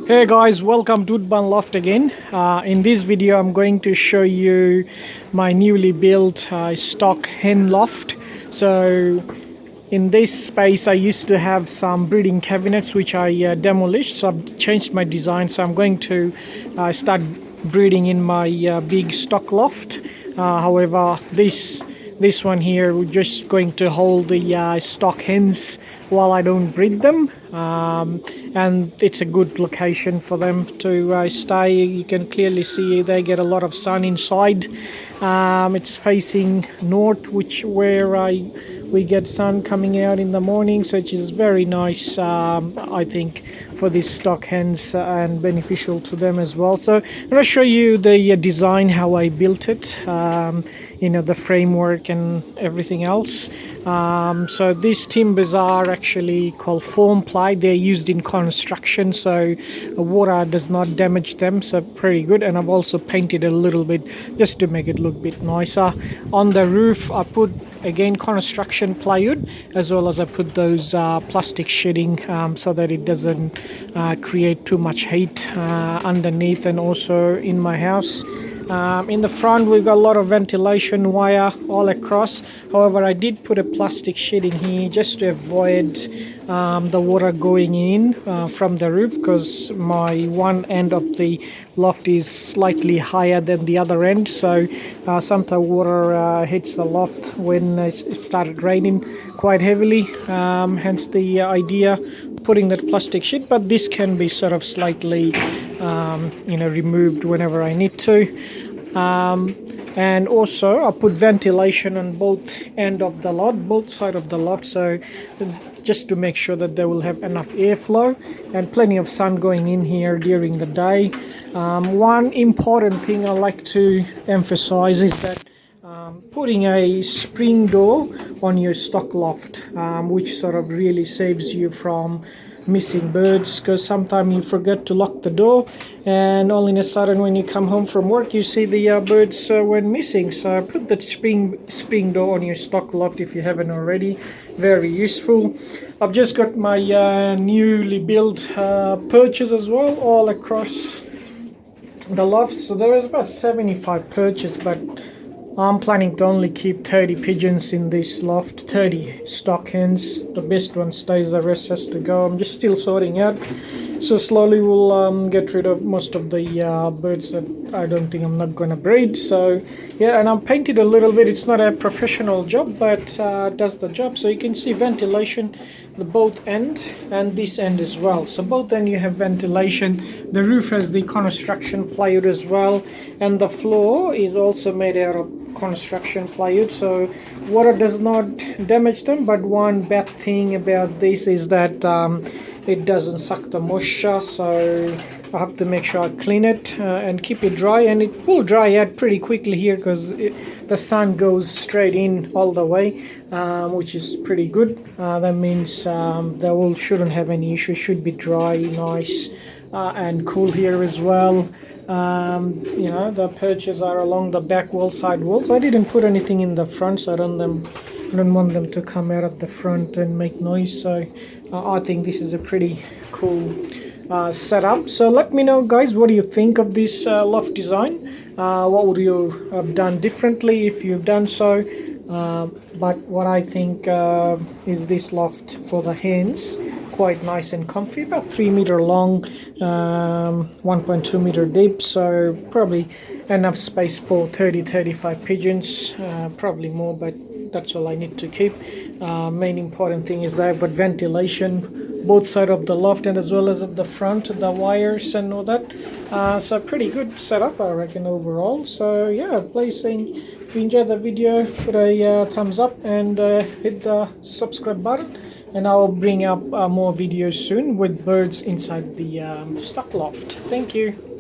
Hey guys, welcome to Untitled Loft again. In this video I'm going to show you my newly built stock hen loft. So in this space I used to have some breeding cabinets which I demolished, so I've changed my design. So I'm going to start breeding in my big stock loft. However, this one here, we're just going to hold the stock hens while I don't breed them, and it's a good location for them to stay. You can clearly see they get a lot of sun inside. It's facing north, where we get sun coming out in the morning, so it is very nice, I think, for these stock hens and beneficial to them as well. So I'm going to show you the design, how I built it, the framework and everything else. So these timbers are actually called foam ply. They're used in construction, so water does not damage them, so pretty good. And I've also painted a little bit just to make it look a bit nicer. On the roof I put again construction plywood, as well as I put those plastic sheeting so that it doesn't create too much heat underneath and also in my house. In the front we've got a lot of ventilation wire all across. However, I did put a plastic sheeting here just to avoid the water going in from the roof, because my one end of the loft is slightly higher than the other end, so sometimes water hits the loft when it started raining quite heavily, hence the idea putting that plastic sheet. But this can be sort of slightly removed whenever I need to. And also I put ventilation on both end of the lot, both side of the lot, so just to make sure that they will have enough airflow and plenty of sun going in here during the day. One important thing I like to emphasize is that putting a spring door on your stock loft, which sort of really saves you from missing birds, because sometimes you forget to lock the door and all in a sudden when you come home from work you see the birds went missing. So put that spring door on your stock loft if you haven't already. Very useful. I've just got my newly built perches as well all across the loft. So there is about 75 perches, but I'm planning to only keep 30 pigeons in this loft, 30 stock hens. The best one stays, the rest has to go. I'm just still sorting out. So slowly we'll get rid of most of the birds that I don't think I'm not going to breed. So yeah, and I've painted a little bit. It's not a professional job, but it does the job. So you can see ventilation, the both end and this end as well. So both end you have ventilation. The roof has the construction plywood as well, and the floor is also made out of construction plywood, so water does not damage them. But one bad thing about this is that it doesn't suck the moisture, so I have to make sure I clean it and keep it dry, and it will dry out pretty quickly here because the sun goes straight in all the way, which is pretty good. That means they shouldn't have any issue. It should be dry, nice and cool here as well. The perches are along the back wall, side walls. I didn't put anything in the front, so I don't want them to come out of the front and make noise. So I think this is a pretty cool setup. So let me know, guys, what do you think of this loft design? What would you have done differently if you've done so? But what I think is this loft for the hens, quite nice and comfy, about 3 meter long, 1.2 meter deep, so probably enough space for 30-35 pigeons, probably more, but that's all I need to keep. Main important thing is that I've got ventilation both sides of the loft and as well as at the front, the wires and all that. So pretty good setup, I reckon, overall. So yeah, please, if you enjoyed the video, put a thumbs up and hit the subscribe button, and I'll bring up more videos soon with birds inside the stock loft. Thank you.